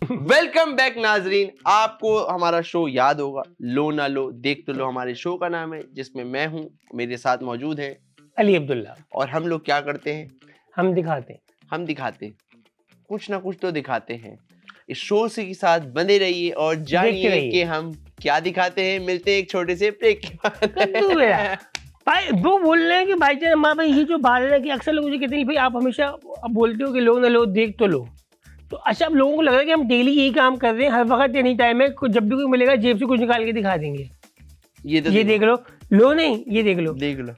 Welcome back नाजरीन, आपको हमारा शो याद होगा, लो ना लो देख तो लो हमारे शो का नाम है, जिसमें मैं हूं, मेरे साथ मौजूद है अली अब्दुल्ला। और हम लोग क्या करते हैं? हम दिखाते कुछ ना कुछ तो दिखाते हैं। इस शो से के साथ बने रहिए और जानिए कि हम क्या दिखाते हैं। मिलते हैं एक छोटे से ब्रेक के बाद। भाई वो बोल रहे हैं कि भाईजान हमारा भाई ये जो बात है कि अक्सर लोग मुझे कहते हैं भाई आप हमेशा बोलते हो कि लो ना लो देख तो लो, तो अच्छा अब लोगों को लग रहा है कि हम डेली यही काम कर रहे हैं, हर वक्त एनी टाइम है, जब भी कोई मिलेगा जेब से कुछ निकाल के दिखा देंगे, ये देख लो नहीं ये देख लो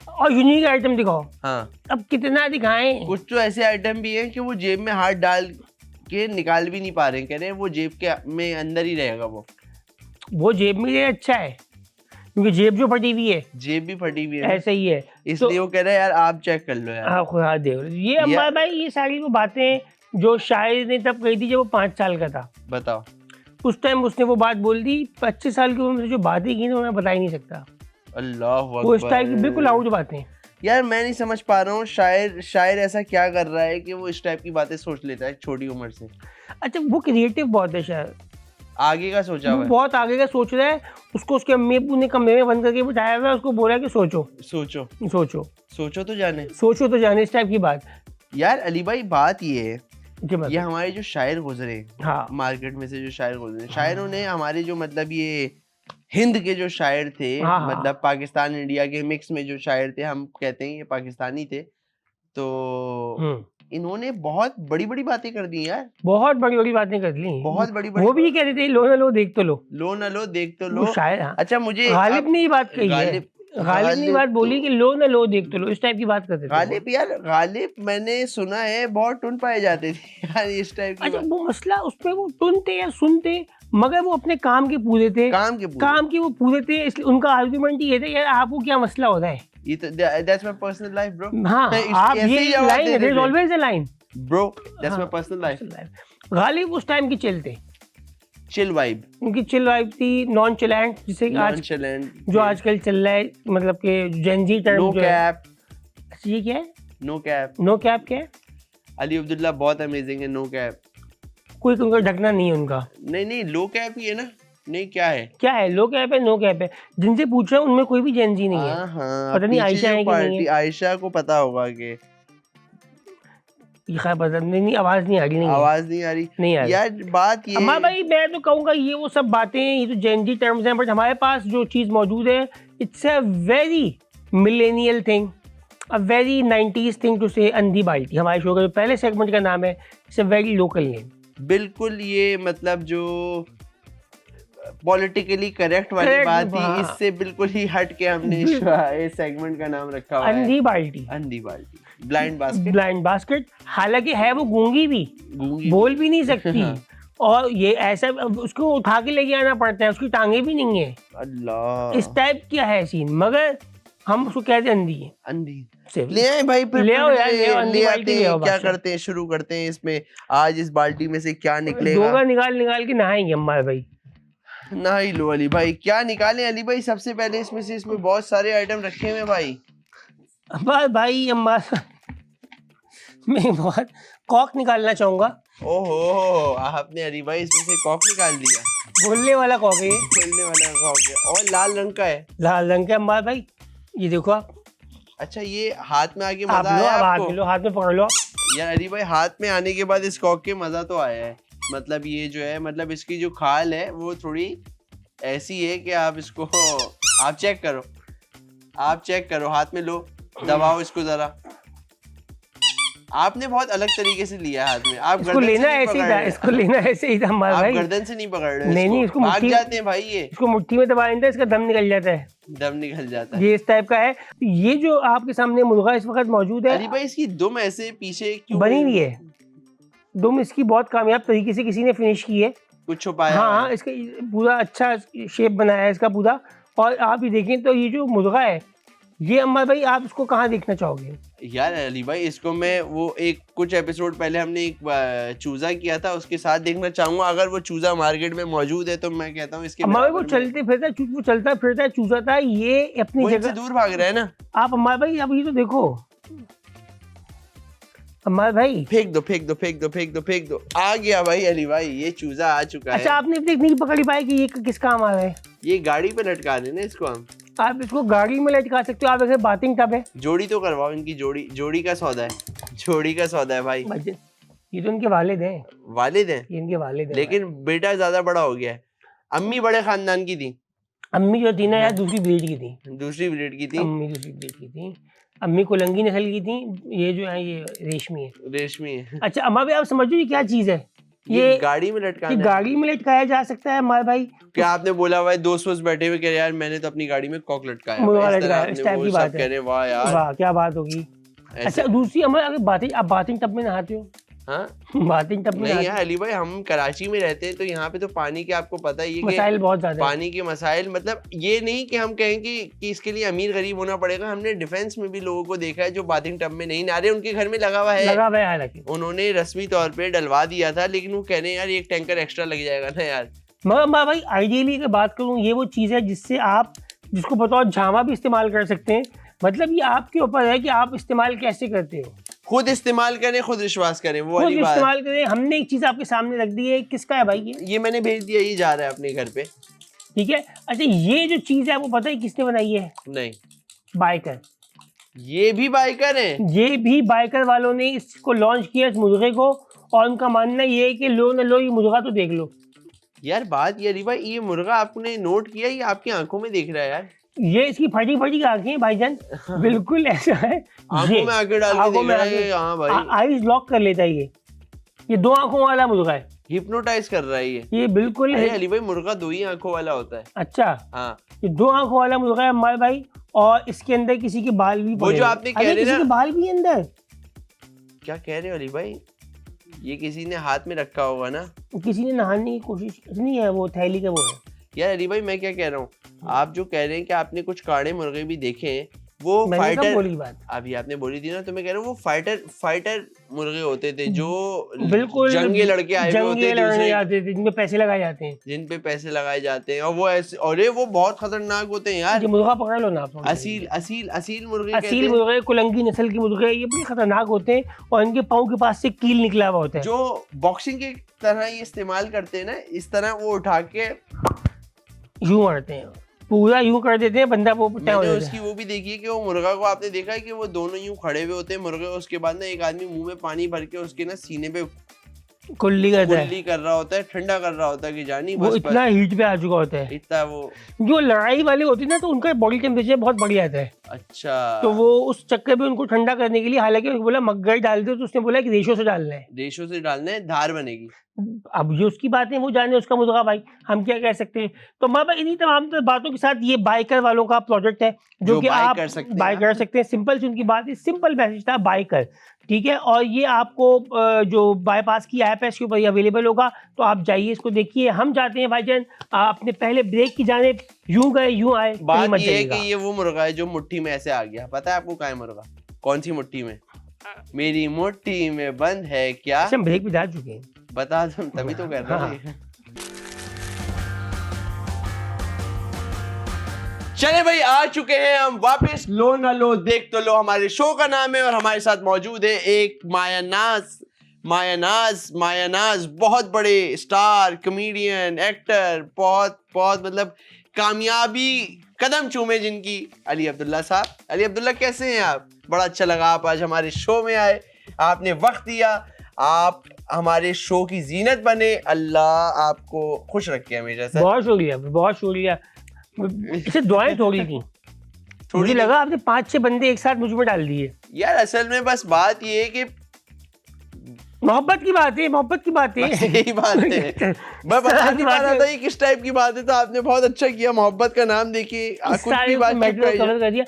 और यूनिक आइटम दिखाओ। हाँ, अब कितना दिखाएं? कुछ तो ऐसे आइटम भी हैं कि वो जेब में हाथ डाल के निकाल भी नहीं पा रहे हैं, कह रहे हैं वो जेब के में अंदर ही रहेगा। वो जेब में ये अच्छा है क्योंकि जेब जो फटी हुई है, जेब भी फटी हुई है, ऐसे ही है, इसलिए वो कह रहे हैं यार आप चेक कर लो यार, आप खुद देख लो। ये अम्मा भाई ये सारी वो बातें जो शायर ने तब कही थी जब वो 5 साल का था। बताओ, उस टाइम उसने वो बात बोल दी, 25 साल की उम्र में जो बातें की ना मैं बता ही नहीं सकता। अल्लाह अकबर, वो इस टाइप की बिल्कुल आउट बातें। यार मैं नहीं समझ पा रहा हूँ शायर ऐसा क्या कर रहा है कि वो इस टाइप की बातें सोच लेता है छोटी उम्र से। अच्छा वो क्रिएटिव बहुत है शायर, आगे का सोचा हुआ है, बहुत आगे का सोच रहा है। उसको उसके अम्मी अब्बू ने कमरे में बंद करके बिठाया हुआ है, उसको बोला कि सोचो तो जाने इस टाइप की बात। यार अली भाई बात ये है, ये हमारे जो शायर गुजरे, हाँ, मार्केट में से जो शायर गुजरे, शायरों ने हमारे जो मतलब ये हिंद के जो शायर थे, हाँ, मतलब पाकिस्तान इंडिया के मिक्स में जो शायर थे, हम कहते हैं ये पाकिस्तानी थे, तो इन्होंने बहुत बड़ी बड़ी बातें कर दी यार, बहुत बड़ी बड़ी बातें कर दी, बहुत बड़ी वो भी कह रहे थे लो ना लो देख तो लो शायर। अच्छा मुझे गालिब ने ये बात कही है, गालिब ने बात बोली कि लो ना लो देख तो लो, इस टाइप की बात करते थे। गालिब मैंने सुना है बहुत टुन पाए जाते थे यार इस टाइप की। अच्छा वो मसला उसमें वो टुनते या सुनते, मगर वो अपने काम के पूरे थे, काम के वो पूरे थे, इसलिए उनका आर्गुमेंट ये था यार आपको क्या मसला होता है, ये तो that's my personal life bro। हाँ आप ये लाइन है, there is always a line bro, that's my personal life। Ghalib उस टाइम की चिल वाइब, उनकी चिल वाइब थी, नॉन चिलैंट, जिसे आज जो आजकल चल रहा है, मतलब कि जेनजी टर्म नो कैप। ये क्या है? नो कैप क्या है? अली अब्दुल्ला बहुत अमेजिंग है। नो कैप कोई उनका ढकना नहीं है उनका, नहीं लो कैप ही है ना, नहीं क्या है लो कैप है, नो कैप है, जिनसे पूछ रहा हूँ उनमें कोई भी जेनजी नहीं है। हाँ, पता नहीं आयशा है कि नहीं है, आयशा को पता होगा कि पता नहीं, आवाज नहीं आ रही यार बात ये अम्मा भाई, मैं तो कहूँगा ये वो सब बातें ये तो जेनजी टर्म्स हैं, बट हमारे पास जो चीज मौजूद है it's a very millennial thing, a very 90s thing to say. अंधी बाल्टी हमारे शो का जो पहले सेगमेंट का नाम है, it's a very local name. बिल्कुल, ये मतलब जो पॉलिटिकली करेक्ट वाली बात थी, इससे बिल्कुल ही हट के हमने इस सेगमेंट का नाम रखा हुआ है अंधी बाल्टी, ब्लाइंड बास्केट। हालांकि है वो गूंगी भी, बोल भी नहीं सकती और ये ऐसा उसको उठा के लेके आना पड़ता है, उसकी टांगे भी नहीं है, अल्लाह इस टाइप क्या है सीन, मगर हम उसको कहते हैं अंधी ले आए भाई, ले आओ यार, ले आते हैं, क्या करते हैं, शुरू करते हैं इसमें। आज इस बाल्टी में से क्या निकलेगा? डोगा निकाल के नहाएंगे अम्मा भाई। ना ही लो अली भाई, क्या निकालें अली भाई? सबसे पहले इसमें बहुत सारे आइटम रखे हुए भाई। भाई अम्मा मैं बहुत कॉक निकालना चाहूंगा। ओहो, आपने अली भाई इसमें से कॉक निकाल दिया। बोलने वाला कॉक है, और लाल रंग का है अम्मा भाई, ये देखो आप। अच्छा ये हाथ में आके मजा आया आपको? हाथ में पकड़ लो यार अली भाई, हाथ में आने के बाद इस कॉक के मजा तो आया है। मतलब ये जो है, मतलब इसकी जो खाल है वो थोड़ी ऐसी है कि आप इसको आप चेक करो, हाथ में लो, दबाओ इसको जरा। आपने बहुत अलग तरीके से लिया हाथ में, आप इसको लेना ऐसे ही था हमारा भाई, गर्दन से नहीं पकड़ रहे। नहीं इसको भाग जाते हैं भाई, ये इसको मुट्ठी में दबा लेते हैं, इसका दम निकल जाता है, ये इस टाइप का है। ये जो आपके सामने मुर्गा इस वक्त मौजूद है, अली भाई इसकी दुम ऐसे पीछे क्यों बनी हुई है? दुम इसकी बहुत कामयाब तरीके से किसी ने फिनिश की है, कुछ छुपाया। हाँ, इसका पूरा अच्छा शेप बनाया है इसका पूरा। और आप ये देखें तो ये जो मुर्गा है, ये अम्मा भाई आप इसको कहाँ देखना चाहोगे? यार अली भाई इसको मैं वो कुछ एपिसोड पहले हमने एक चूजा किया था, उसके साथ देखना चाहूंगा। अगर वो चूजा मार्केट में मौजूद है तो मैं कहता हूँ इसके अम्मा भाई वो चलता फिरता चूजा था, ये अपनी जगह से दूर भाग रहा है ना। आप अम्मा भाई अब ये तो देखो, अम्मार भाई फेंक दो फेंक दो फेंक दो फेंक दो फेंक दो। आ गया भाई अली भाई, ये चूजा आ चुका है। अच्छा आपने अब तक नहीं पकड़ पाया कि ये किस काम आ रहा है? ये गाड़ी पे लटका देना इसको हम। आप इसको गाड़ी में लटका सकते हो। आप ऐसे बाथिंग टब है, जोड़ी तो करवाओ इनकी, जोड़ी का सौदा है, जोड़ी का सौदा है भाई। ये तो इनके वालिद हैं। वालिद हैं? ये इनके वालिद हैं। लेकिन बेटा ज्यादा बड़ा हो गया है। अम्मी बड़े खानदान की थी। अम्मी जो थी ना यार दूसरी ब्रीड की थी। दूसरी ब्रीड की थी? अम्मी दूसरी ब्रीड की थी। अम्मी कोलंगी नस्ल की थी। ये जो है ये रेशमी है। रेशमी है। अच्छा अम्मा भाई आप समझो ये क्या चीज है? ये गाड़ी में लटकाना है। गाड़ी में लटकाया जा सकता है अम्मा भाई। क्या आपने बोला भाई दोस्त बैठे हुए कह रहे यार मैंने तो अपनी गाड़ी में कॉक लटकाया। इस टाइप की बात है। वाह यार वाह क्या बात होगी। अच्छा दूसरी अम्मा अगर बाथिंग टब में नहाते हो? हाँ बाथिंग टब में नहीं यार अली भाई, हम कराची में रहते हैं तो यहाँ पे तो पानी के आपको पता ही है मसाइल बहुत ज्यादा पानी के मसाइल। मतलब ये नहीं कि हम कहें कि इसके लिए अमीर गरीब होना पड़ेगा। हमने डिफेंस में भी लोगों को देखा है जो बाथिंग टब में नहीं नहा रहे, उनके घर में लगा हुआ है हालांकि उन्होंने रस्मी तौर पे डलवा दिया था, लेकिन वो कह रहे हैं यार एक टैंकर एक्स्ट्रा लग जाएगा ना यार। मगर भाई आइडियली अगर बात करूँ ये वो चीज़ है जिससे आप जिसको बताओ झामा भी इस्तेमाल कर सकते हैं। मतलब ये आपके ऊपर है कि आप इस्तेमाल कैसे करते हो। खुद इस्तेमाल करें, खुद विश्वास करें, वो खुद इस्तेमाल करें। हमने एक चीज आपके सामने रख दी है, किसका है भाई? ये मैंने भेज दिया, ये जा रहा है अपने घर पे। ठीक है। अच्छा ये जो चीज है वो पता है किसने बनाई है? नहीं। बाइकर। ये भी बाइकर हैं? ये भी बाइकर वालों ने इसको लॉन्च किया इस मुर्गे को, और उनका मानना ये है कि लो न लो ये मुर्गा तो देख लो। यार बात ये भाई, ये मुर्गा आपने नोट किया, ये आपकी आंखों में देख रहा है यार। ये इसकी फटी फटी आंखें भाईजान। बिल्कुल ऐसा है। आंखों में आंखें डाल के देख रहा है। हाँ भाई आईज लॉक कर लेता है ये 2 आंखों वाला मुर्गा है। हिप्नोटाइज कर रहा है ये बिल्कुल है। अली भाई मुर्गा 2 ही आंखों वाला होता है। अच्छा हाँ ये 2 आंखों वाला मुर्गा है हमारे भाई, और इसके अंदर किसी के बाल भी वो जो आपने कह रहे ना बाल भी अंदर। क्या कह रहे हो अली भाई? ये किसी ने हाथ में रखा होगा ना, किसी ने नहाने की कोशिश नहीं है, वो थैली का वो है। यार अली भाई मैं क्या कह रहा हूँ, आप जो कह रहे हैं कि आपने कुछ काड़े मुर्गे भी देखे हैं, वो फाइटर बोली बात अभी आपने बोली थी ना, तो मैं कह रहा हूँ वो फाइटर मुर्गे होते थे जो बिल्कुल जंगे लड़के आए हुए होते थे जिनपे पैसे लगाए जाते हैं, जिन पे पैसे लगाए जाते हैं, और वो ऐसे, अरे वो बहुत खतरनाक होते हैं यार। मुर्गा पकड़ लो ना आप, असील मुर्गे, असील मुर्गे, कुलंगी नस्ल के मुर्गे, ये बड़े खतरनाक होते हैं, और इनके पाँव के पास से कील निकला हुआ होता है। जो बॉक्सिंग की तरह ये इस्तेमाल करते हैं ना, इस तरह वो उठा के यूं मारते हैं, पूरा यूं कर देते हैं, बंदा वो मैंने उसकी वो भी देखी है कि वो मुर्गा को आपने देखा है कि वो दोनों यूं खड़े हुए होते हैं मुर्गे, उसके बाद ना एक आदमी मुंह में पानी भर के उसके ना सीने पे कुल्ली कर रहा होता है, ठंडा कर रहा होता है कि जानी वो इतना हीट पे आ चुका होता है, इतना वो जो लड़ाई वाले होते हैं ना, तो उनका बॉडी टेम्परेचर बहुत बढ़ जाता है। अच्छा, तो वो उस चक्कर में उनको ठंडा करने के लिए, हालांकि बोला मगर डाल दो, तो उसने बोला कि रेशो से डालना है, रेशो से डालना है, धार बनेगी। अब ये उसकी बात है, वो जाने उसका मुर्गा भाई, हम क्या कह सकते हैं। तो माँ भाई इन्हीं तमाम बातों के साथ ये बाइकर वालों का प्रोजेक्ट है जो कि आप बाय कर सकते हैं। सिंपल सी उनकी बात है, सिंपल मैसेज था बाइकर, ठीक है। और ये आपको जो बाईपास की ऐप है इसके ऊपर अवेलेबल होगा, तो आप जाइए इसको देखिए। हम जाते हैं भाईजान अपने पहले ब्रेक की जाने, यूं गए यूं आए। बात ये है कि ये वो मुर्गा है जो मुट्ठी में ऐसे आ गया, पता है आपको कहाँ है मुर्गा? कौन सी मुट्ठी में? मेरी मुट्ठी में बंद है क्या? हम ब्रेक पे जा चुके हैं, बता दो तभी तो कर रहा हूँ। चले भाई आ चुके हैं हम वापस, लो ना लो देख तो लो हमारे शो का नाम है, और हमारे साथ मौजूद है एक मायानाज बहुत बड़े स्टार, कॉमेडियन, एक्टर, बहुत मतलब कामयाबी कदम चूमे जिनकी, अली अब्दुल्ला साहब। अली अब्दुल्ला कैसे हैं आप? बड़ा अच्छा लगा आप आज हमारे शो में आए, आपने वक्त दिया, आप हमारे शो की जीनत बने, अल्लाह आपको खुश रखे हमेशा सर। बहुत शुक्रिया। इसे दुआएं थोड़ी थी, मुझे लगा आपने 5-6 बंदे एक साथ मुझ में डाल दिए। यार असल में बस बात ये है कि मोहब्बत की बात है, यही बात है। मैं बता नहीं पा रहा था ये किस टाइप की बात है, तो आपने बहुत अच्छा किया, मोहब्बत का नाम देखिए, कुछ भी बात कर दिया।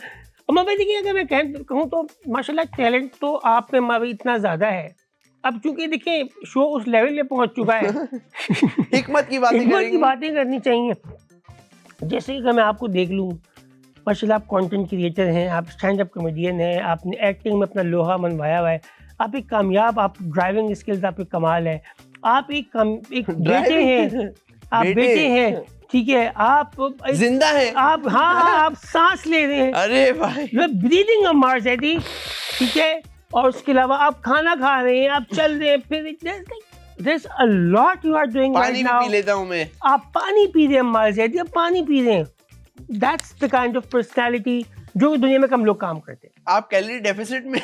और मैं देखिए अगर मैं कहूँ तो माशाल्लाह टैलेंट तो आप में मावी इतना ज्यादा है, अब चूंकि देखिए शो उस लेवल पे पहुंच चुका है। हिकमत की बातें करनी चाहिए। जैसे कि मैं आपको देख लूँ, माशाल्लाह आप कंटेंट क्रिएटर हैं, आप स्टैंड अप कॉमेडियन हैं, आपने एक्टिंग में अपना लोहा मनवाया हुआ है, आप एक कामयाब, आप ड्राइविंग स्किल्स आप एक कमाल है, आप एक बेटे हैं, आप बेटे हैं, ठीक है, आप जिंदा हैं, आप हाँ आप सांस ले रहे हैं, अरे भाई ब्रीदिंग ऑन मार्स है, ठीक है, और उसके अलावा आप खाना खा रहे हैं, आप चल रहे हैं, फिर there's a lot you are doing right now. पानी पी लेता हूँ मैं। आप पानी पी रहे हैं माल जैदी, आप पानी पी रहे हैं। That's the kind of personality जो दुनिया में कम लोग काम करते हैं। आप कैलोरी डेफिसिट में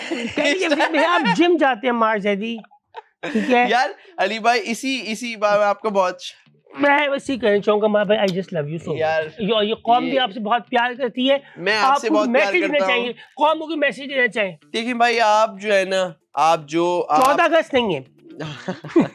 आप जिम जाते हैं माल जैदी, ठीक है यार। अली भाई इसी बार आपको बहुत, मैं वैसे कहना चाहूँगा माँ भाई, I just love you so यार। ये कौम भी आपसे बहुत प्यार करती है, मैं आपसे बहुत प्यार करता हूँ। कौम को मैसेज देना चाहिए। देखिए भाई, आप जो है ना, आप 14 अगस्त नहीं है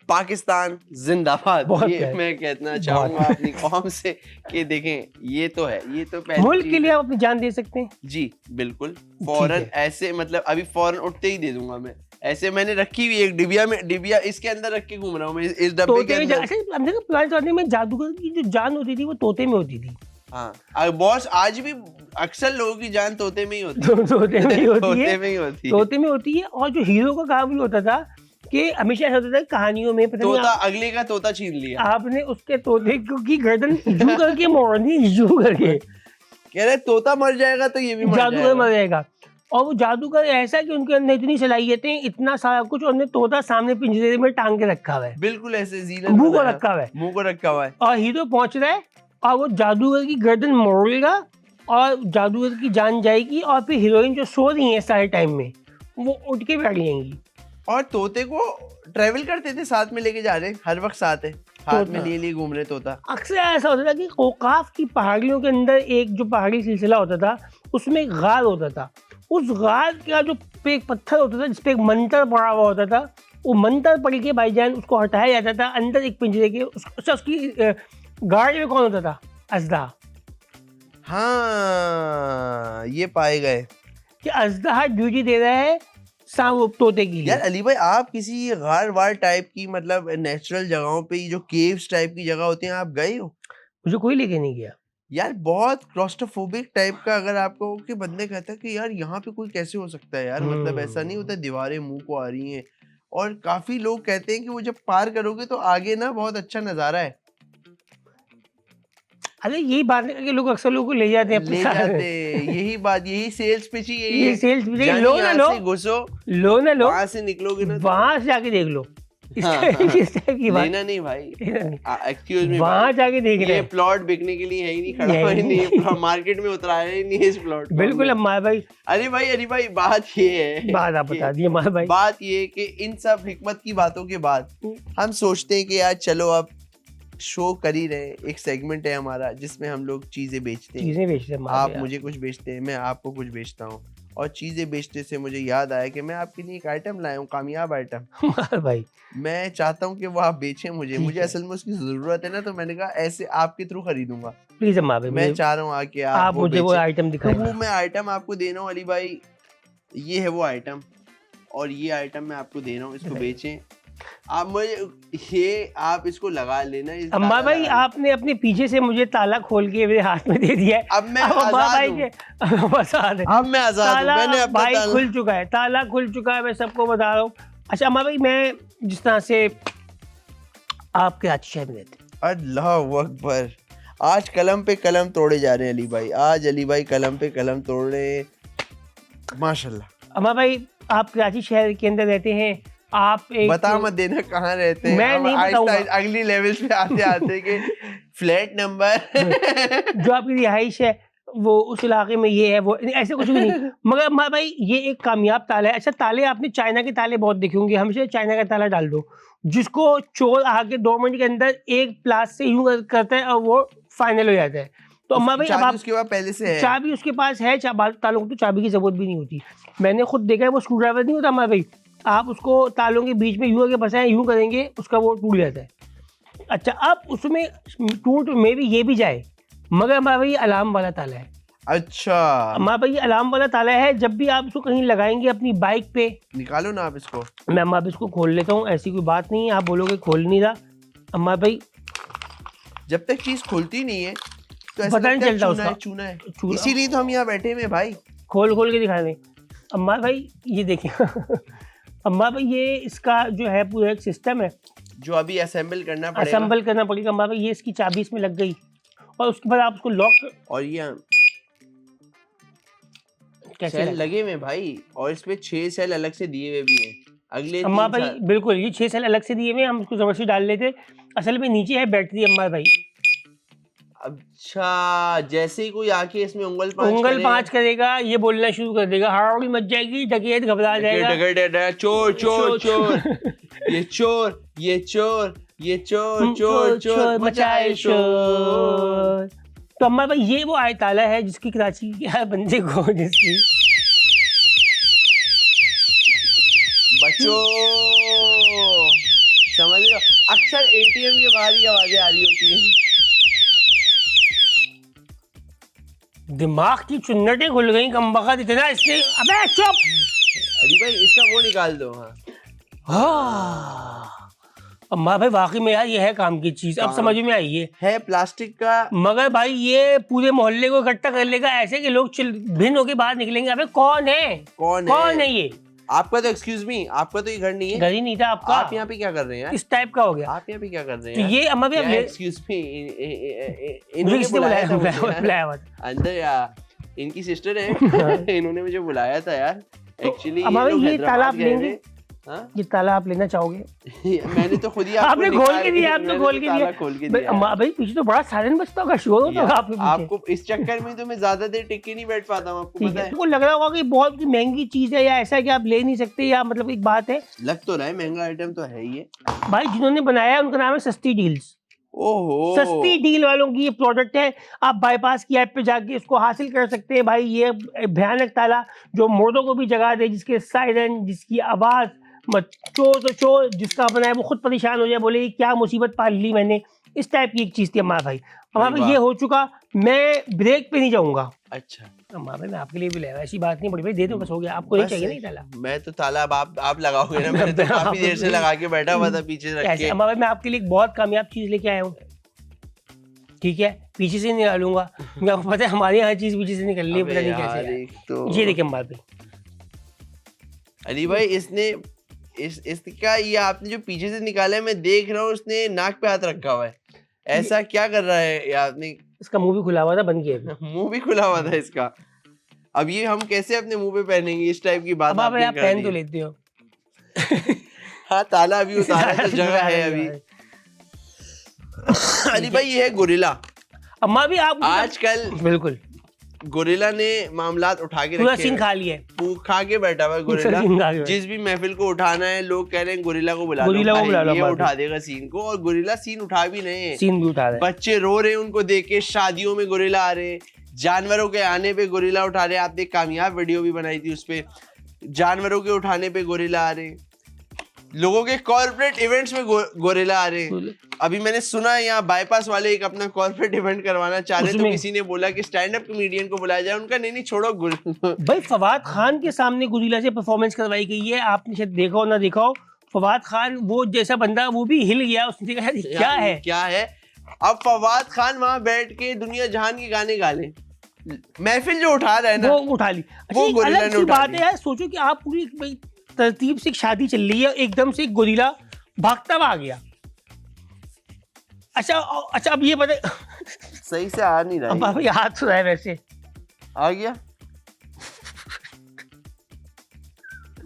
पाकिस्तान जिंदाबाद, ये मैं कहना चाहूंगा अपनी कौम से कि देखें, ये तो है, ये तो पहले मुल्क के लिए आप अपनी जान दे सकते हैं। जी बिल्कुल, फौरन ऐसे, मतलब अभी फौरन उठते ही दे दूंगा मैं। ऐसे मैंने रखी हुई एक डिबिया इसके अंदर रख के घूम रहा हूँ मैं, इस डब्बे के अंदर। ऐसे हमने कहा पुराने जमाने में जादूगर की जो जान होती थी वो तोते में होती थी। हाँ बॉस, आज भी अक्सर लोगों की जान तोते में ही होती है। तोते में ही होती है, तोते में होती है। और जो हीरो का काम भी होता था कि हमेशा ऐसा होता था कहानियों में, तोता अगले का तोता छीन लिया, आपने उसके तोते की गर्दन यूं करके मोड़नी, यूं करके कह रहे तोता मर जाएगा तो ये भी जादूगर मर जाएगा। और वो जादूगर ऐसा कि उनके अंदर इतनी सलाहियतें, इतना सारा कुछ, उन्होंने तोता सामने पिंजरे में टांग के रखा हुआ है, बिल्कुल ऐसे मुंह को रखा हुआ है, मुंह को रखा हुआ है। और हीरो पहुंच रहा है और वो जादूगर की गर्दन मोड़ेगा और जादूगर की जान जाएगी, और फिर हीरोइन जो सो रही है सारे टाइम में वो उठ के बैठ जाएंगी। और तोते को ट्रेवल करते थे साथ में लेके जा रहे, हर वक्त साथ है, हाथ में लिए घूम रहे तोता। अक्सर ऐसा होता था कि औकाफ की पहाड़ियों के अंदर एक जो पहाड़ी सिलसिला होता था, उसमें एक गार होता था। उस गार का जो एक पत्थर होता था जिसपे एक मंतर पड़ा हुआ होता था, वो मंतर पड़ के भाईजान उसको हटाया जाता था अंदर एक पिंजरे के। उसकी गार्ड में कौन होता था? अजदा। हाँ, ये पाए गए कि अजदा ड्यूटी दे रहा है तोते की। यार अली भाई, आप किसी गार वार टाइप की, मतलब नेचुरल जगहों पे, जो केव्स टाइप की जगह होती हैं, आप गए हो? मुझे कोई लेके नहीं गया यार। बहुत क्लॉस्ट्रोफोबिक टाइप का, अगर आपको कि बंदे कहते हैं कि यार यहाँ पे कोई कैसे हो सकता है यार, मतलब ऐसा नहीं होता, दीवारें मुंह को आ रही हैं। और काफी लोग कहते हैं कि वो जब पार करोगे तो आगे ना बहुत अच्छा नजारा है। अरे यही बात है कि लोग अक्सर लोगों को ले जाते हैं यही बात, यही सेल्स पिच ही यही है। सेल्स पिच, लो ना लो, घुसो, लो ना लो, वहां से निकलोगे ना, वहां से जाके देख लो। इस टाइप की बात लेना नहीं भाई, एक्सक्यूज मी, वहां जाके देख रहे हैं। ये प्लॉट बिकने के लिए है ही नहीं, खड़ा है नहीं, मार्केट में उतराया ही नहीं इस प्लॉट। बिल्कुल अम्मा भाई। अरे भाई बात ये है, बात आप बता दिए अम्मा भाई। बात ये है कि इन सब हिकमत की बातों के बाद हम सोचते हैं कि यार चलो अब शो कर ही रहे, एक सेगमेंट है हमारा जिसमें हम लोग चीजें बेचते हैं। आप मुझे कुछ बेचते हैं, मैं आपको कुछ बेचता हूँ। और चीजें बेचते से मुझे याद आया कि मैं आपके लिए एक आइटम लाया हूँ, कामयाब आइटम भाई। मैं चाहता हूँ कि वो आप बेचें मुझे असल में उसकी जरूरत है ना, तो मैंने कहा ऐसे आपके थ्रू खरीदूंगा। प्लीज अम्मा भाई, मैं चाह रहा हूँ आके आप मुझे वो आइटम दिखाएं। वो मैं आइटम आपको दे रहा हूँ अली भाई, ये है वो आइटम, और ये आइटम मैं आपको दे रहा हूँ, इसको बेचें आप। मुझे आप इसको लगा लेना। अम्मा भाई, आपने अपने पीछे से मुझे ताला खोल के मेरे हाथ में दे दिया है। अब मैं आजाद हूं। मैंने अपना भाई खुल चुका है, ताला खुल चुका है, मैं सबको बता रहा हूँ। अच्छा अम्मा भाई, मैं जिस तरह से आपके हाथ शहर में देते, अल्लाह अकबर, आज कलम पे कलम तोड़े जा रहे हैं अली भाई, आज अली भाई कलम पे कलम तोड़ रहे हैं, माशाल्लाह। अम्मा भाई, आप कराची शहर के अंदर रहते हैं, आप एक बता मत देना कहाँ रहते हैं, मैं नहीं बताऊंगा। अगली लेवल पे आते कि फ्लैट नंबर जो आपकी रिहाइश है वो उस इलाके में ये है, वो ऐसे कुछ भी नहीं। मगर अम्मा भाई, ये एक कामयाब ताला है। अच्छा, ताले आपने चाइना के ताले बहुत देखे होंगे, हमेशा चाइना का ताला डाल दो, जिसको चोर आके 2 मिनट के अंदर एक प्लास से यूं करता है और वो फाइनल हो जाता है। तो अम्मा भाई, अब आप उसके बाद पहले से है चाबी उसके पास है, तालों को तो चाबी की जरूरत भी नहीं होती। मैंने खुद देखा है, वो स्क्रू ड्राइवर नहीं होता अम्मा भाई, आप उसको तालों के बीच में यूं करके फंसाएं, यूं करेंगे उसका वो टूट जाता है। अच्छा, अब उसमें टूट में भी ये भी जाए, मगर अम्मा भाई अलार्म वाला ताला है। अच्छा अम्मा भाई, अलार्म वाला ताला है, जब भी आप इसको कहीं लगाएंगे अपनी बाइक पे, निकालो ना आप इसको। मैं अम्मा भाई इसको खोल लेता हूँ, ऐसी कोई बात नहीं है, आप बोलोगे खोल नहीं रहा। अम्मा भाई, जब तक चीज खुलती नहीं है तो ऐसा पता नहीं चलता उसका चूना है, इसीलिए तो हम यहाँ बैठे हैं भाई। खोल के दिखा दें अम्मा भाई, ये देखिए अम्मा भाई, ये इसका जो है पूरा एक सिस्टम है जो अभी असेंबल करना पड़ेगा। अम्मा भाई, ये इसकी चाबी इसमें लग गई और उसके बाद आप उसको लॉक, और ये कैसे लगे हुए भाई, और इस पे 6 सेल अलग से दिए हुए भी हैं अगले। अम्मा भाई बिल्कुल, ये 6 सेल अलग से दिए हुए, हम उसको जबरदस्ती डाल लेते, असल में नीचे है बैटरी अम्मा भाई। अच्छा, जैसे ही कोई आके इसमें उंगल पांच करेगा, ये बोलना शुरू कर देगा, हड़बड़ी मच जाएगी, डकैत घबरा जाएगा, चोर चोर चोर, ये चोर ये चोर ये चोर चोर चोर मचाए शोर। तो अम्मा भाई ये वो आय ताला है जिसकी कराची के हर बंदे को, जिसकी बच्चों समझ लो, अक्सर एटीएम के बाहर ही आवाजें आ रही होती हैं। दिमाग की चुन्नटें खुल गई कमबख्त, इतना इसने। अबे चुप अली भाई, इसका वो निकाल दो। हाँ अम्मा भाई वाकई में यार ये है काम की चीज, अब समझ में आई है प्लास्टिक का, मगर भाई ये पूरे मोहल्ले को इकट्ठा कर लेगा ऐसे कि लोग भिन्न होके बाहर निकलेंगे। अबे कौन है ये? आपका तो एक्सक्यूज मी, आपका तो ये घर नहीं है। घर ही नहीं था आपका। आप यहाँ पे क्या कर रहे हैं? इस टाइप का हो गया। आप यहाँ पे क्या कर रहे हैं? तो ये अम्मा भी एक्सक्यूज मी, इन्होंने बुलाया अंदर, इनकी सिस्टर है, इन्होंने मुझे बुलाया था यार एक्चुअली। अम्मा भाई ये ताला आप लेंगे? ये ताला आप लेना चाहोगे? मैंने तो खुद ही आपने खोल के दिया, आप तो खोल के दिया। अम्मा भाई पीछे तो बड़ा साइलेंट बजता होगा, शोर होता होगा आपको। इस चक्कर में तो मैं ज्यादा देर टिक के नहीं बैठ पाता हूँ, आपको पता है। तो लग रहा होगा कि बहुत महंगी चीज है या ऐसा कि आप ले नहीं सकते, या मतलब एक बात है। लग तो रहा है महंगा आइटम तो है ही है भाई। जिन्होंने बनाया है उनका नाम है सस्ती डील्स। ओहो, सस्ती डील वालों की ये प्रोडक्ट है। आप बाईपास की ऐप पे जाके इसको हासिल कर सकते हैं भाई। ये भयानक ताला जो मुर्दों को भी जगा दे, जिसके सायरन, जिसकी आवाज चोर तो चोर, जिसका बनाया वो खुद परेशान हो जाए, बोले क्या मुसीबत पाल ली मैंने, इस टाइप की एक चीज थी अम्मा भाई। अम्मा भाई ये हो चुका, मैं ब्रेक पे नहीं जाऊंगा। अच्छा अम्मा भाई मैं आपके लिए भी ले आया, ऐसी बात नहीं बड़ी भाई, दे दो बस हो गया। आपको नहीं चाहिए नहीं ताला? मैं तो ताला आप लगाओगे ना, मैंने तो काफी देर से लगा के बैठा हुआ था पीछे रख के। अम्मा भाई मैं आपके लिए एक बहुत कामयाब चीज लेके आया हूँ, ठीक है? पीछे से निकालूंगा, आपको पता है हमारे यहाँ चीज पीछे से निकल रही है, पता नहीं कैसे। ये देखिए अम्मा भाई, अली भाई इसने इसका ये आपने जो पीछे से निकाला है, मैं देख रहा हूँ उसने नाक पे हाथ रखा हुआ है। ऐसा क्या कर रहा है आपने? इसका मुंह भी खुला हुआ था, बंद किया। मुंह भी खुला हुआ था इसका। अब ये हम कैसे अपने मुंह पे पहनेंगे? इस टाइप की बात आप पहन तो लेते हो। हाँ ताला अभी उतारा तो जगह है अभी। अली भाई ये है गोरिल्ला। अम्मा भी आप आजकल बिल्कुल गोरिल्ला ने मामलात उठा के पूरा सीन खा लिया, खा के बैठा हुआ है गोरिल्ला। जिस भी महफिल को उठाना है लोग कह रहे हैं गोरिल्ला को बुला लो, ये उठा देगा सीन को। और गोरिल्ला सीन उठा भी नहीं है, सीन भी उठा रहे हैं। बच्चे रो रहे हैं उनको देख के, शादियों में गोरिल्ला आ रहे हैं, जानवरों के आने पे गोरिल्ला उठा रहे हैं। आपने एक कामयाब वीडियो भी बनाई थी, उसपे जानवरों के उठाने पे गोरिल्ला आ रहे हैं, लोगों के कॉर्पोरेट इवेंट्स में गोरिल्ला आ रहे हैं। अभी मैंने सुना यहाँ बाईपास वाले एक अपना कॉर्पोरेट इवेंट करवाना चाह रहे, तो किसी ने बोला कि स्टैंड अप कॉमेडियन को बुलाया जाए, उनका नहीं छोड़ो भाई फवाद खान के सामने गोरिल्ला से परफॉर्मेंस करवाई गई है। आपने शायद देखा हो ना देखा हो, फवाद खान वो जैसा बंदा, वो भी हिल गया, उसने कहा क्या है। अब फवाद खान वहां बैठ के दुनिया जहान के गाने गा ले, महफिल जो उठा रहा है ना, वो उठा ली। वो अलग सी बात है यार, सोचो कि आप पूरी तरतीब से शादी चल रही है, एकदम से गोरिल्ला भागता हुआ आ गया। अच्छा अब ये बता, सही से आ नहीं रहा है, हाथ तो है वैसे आ गया।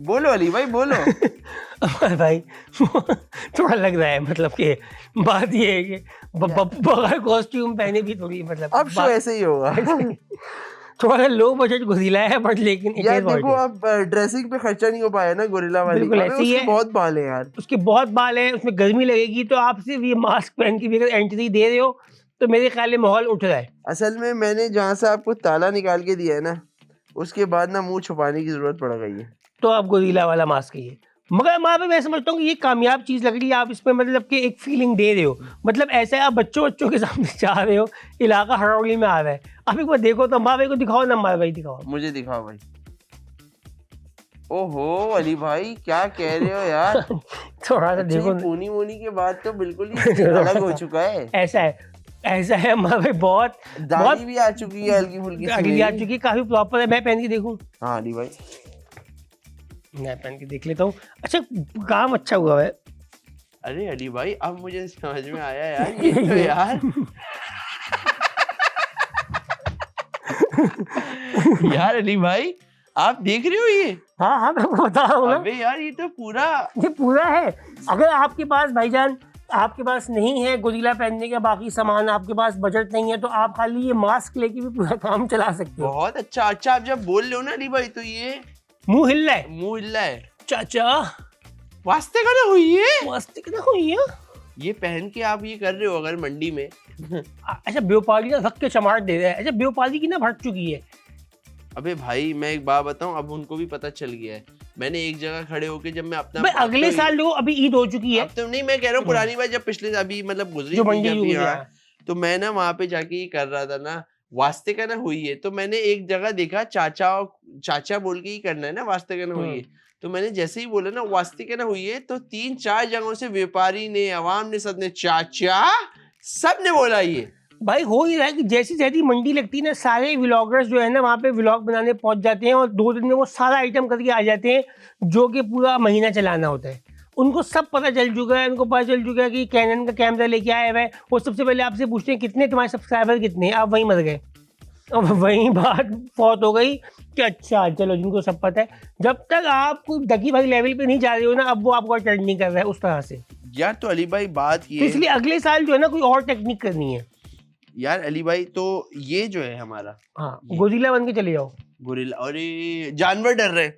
बोलो अली भाई बोलो। भाई थोड़ा लग रहा है, मतलब कि बात ये है कि बगैर कॉस्ट्यूम पहने भी थोड़ी, मतलब अब शो ऐसे ही होगा। थोड़ा लो बजट गोरिल्ला है, बट लेकिन यार देखो अब ड्रेसिंग पे खर्चा नहीं हो पाया ना गोरिल्ला वाली। बिल्कुल ऐसे ही है, बहुत बाल है यार, उसके बहुत बाल है, उसमें गर्मी लगेगी, तो आप सिर्फ ये मास्क पहन के भी अगर एंट्री दे रहे हो तो मेरे ख्याल में माहौल उठ रहा है। असल में मैंने जहाँ से आपको ताला निकाल के दिया है ना, उसके बाद ना मुंह छुपाने की जरूरत पड़ गई है, तो आप गोरिल्ला वाला मास्क है। मगर वहाँ पे मैं समझता हूँ कि ये कामयाब चीज़ लग रही है। आप इसमें मतलब कि एक फीलिंग दे रहे हो, मतलब ऐसे आप बच्चों के सामने जा रहे हो, इलाका हड़ौली में आ रहा है। आप एक बार देखो तो अम्मा भाई को दिखाओ ना, अम्मा भाई दिखाओ, मुझे दिखाओ भाई। ओहो अली भाई क्या कह रहे हो यार। थोड़ा सा देखो, पूनी के बाद तो बिल्कुल ही अलग हो चुका है। ऐसा है अम्मा भाई, बहुत दाढ़ी भी आ चुकी है, हल्की फुल्की आ चुकी है, काफी प्रॉपर है। मैं पहन के देखूं? हाँ अली भाई मैं पहन के देख लेता हूँ। अच्छा काम अच्छा हुआ है। अरे अली भाई अब मुझे समझ में आया यार, ये तो यार यार अली भाई आप देख रहे हो ये? हाँ हाँ मैं बता रहा हूँ ना। अबे यार ये पूरा है। अगर आपके पास भाईजान आपके पास नहीं है गोरिल्ला पहनने का बाकी सामान, आपके पास बजट नहीं है, तो आप खाली ये मास्क लेके भी पूरा काम चला सकते हो। बहुत अच्छा। अच्छा आप जब बोल रहे हो ना अली भाई तो ये मुंह हिल रहा है चाचा। वास्ते का ना हुई है ये पहन के आप ये कर रहे हो अगर मंडी में। अच्छा व्यापारी ना रख के चमाट दे रहा है। अच्छा व्यापारी की ना भट चुकी है। अबे भाई मैं एक बात बताऊं, अब उनको भी पता चल गया है। मैंने एक जगह खड़े होके जब मैं अपना अगले साल जो अभी ईद हो चुकी है, अब तो नहीं, मैं कह रहा हूँ पुरानी बात जब पिछले अभी मतलब गुजरी तो मैं ना वहां पे जाके ये कर रहा था ना, वास्ते का ना हुई है। तो मैंने एक जगह देखा चाचा बोल के ही करना है ना वास्ते का ना हुई है। तो मैंने जैसे ही बोला ना वास्ते का ना हुई है तो 3-4 जगहों से व्यापारी ने, अवाम ने, सबने चाचा सब ने बोला ये। भाई हो ही रहा है कि जैसी जैसी मंडी लगती है ना, सारे व्लॉगर्स जो है ना वहाँ पे व्लॉग बनाने पहुंच जाते हैं और 2 दिन में वो सारा आइटम करके आ जाते हैं जो कि पूरा महीना चलाना होता है। उनको सब पता चल चुका है, उनको पता चल चुका है कि कैनन का कैमरा लेके आया हुआ है। वो सबसे पहले आपसे पूछते हैं कितने तुम्हारे सब्सक्राइबर कितने, आप वहीं मर गए। अब वहीं बात फौत हो गई कि अच्छा चलो जिनको सब पता है। जब तक आप कोई दकी भाई लेवल पे नहीं जा रहे हो ना, अब वो आपको अटेंड नहीं कर रहा है उस तरह से यार। तो अली भाई बात ये तो इसलिए अगले साल जो है ना कोई और टेक्निक करनी है यार अली भाई। तो ये जो है हमारा, हाँ गोरिल्ला बन के चले जाओ। गोरिल्ला, अरे जानवर डर रहे,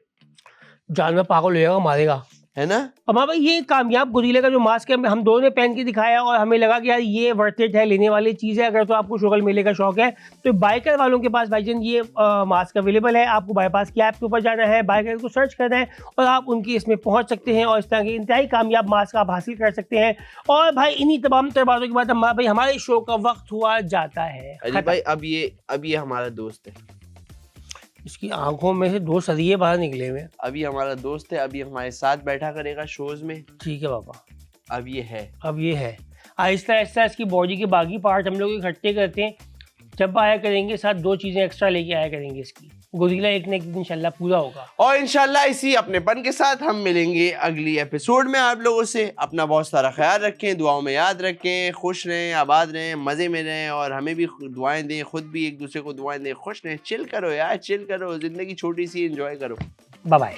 जानवर पागल हो जाएगा, मारेगा, है ना। अब भाई ये कामयाब गोरिल्ला का जो मास्क है हम दोनों ने पहन के दिखाया और हमें लगा कि यार ये वर्थ इट है, लेने वाली चीज़ है। अगर तो आपको शुगल मेले का शौक है तो बाइकर वालों के पास भाईजान ये मास्क अवेलेबल है। आपको बाईपास की ऐप के ऊपर जाना है, बाइकर को सर्च करना है और आप उनकी इसमें पहुंच सकते हैं और इस तरह के इंतहाई कामयाब मास्क आप हासिल कर सकते हैं। और भाई इन्हीं तमाम बातों के बाद भाई हमारे शो का वक्त हुआ जाता है। अली भाई अब ये हमारा दोस्त है, इसकी आंखों में से 2 सरिये बाहर निकले हुए। अभी हमारा दोस्त है, अभी हमारे साथ बैठा करेगा शोज में। ठीक है पापा। अब ये है आहिस्ता आहिस्ता इसकी बॉडी के बाकी पार्ट हम लोग इकट्ठे करते हैं। जब आया करेंगे साथ 2 चीजें एक्स्ट्रा लेके आया करेंगे। इसकी गोरिल्ला एक न एक दिन इंशाल्लाह पूरा होगा और इंशाल्लाह इसी अपनेपन के साथ हम मिलेंगे अगली एपिसोड में आप लोगों से। अपना बहुत सारा ख्याल रखें, दुआओं में याद रखें, खुश रहें, आबाद रहें, मज़े में रहें और हमें भी दुआएं दें, खुद भी एक दूसरे को दुआएं दें। खुश रहें, चिल करो यार, चिल करो, ज़िंदगी छोटी सी, एंजॉय करो। Bye bye.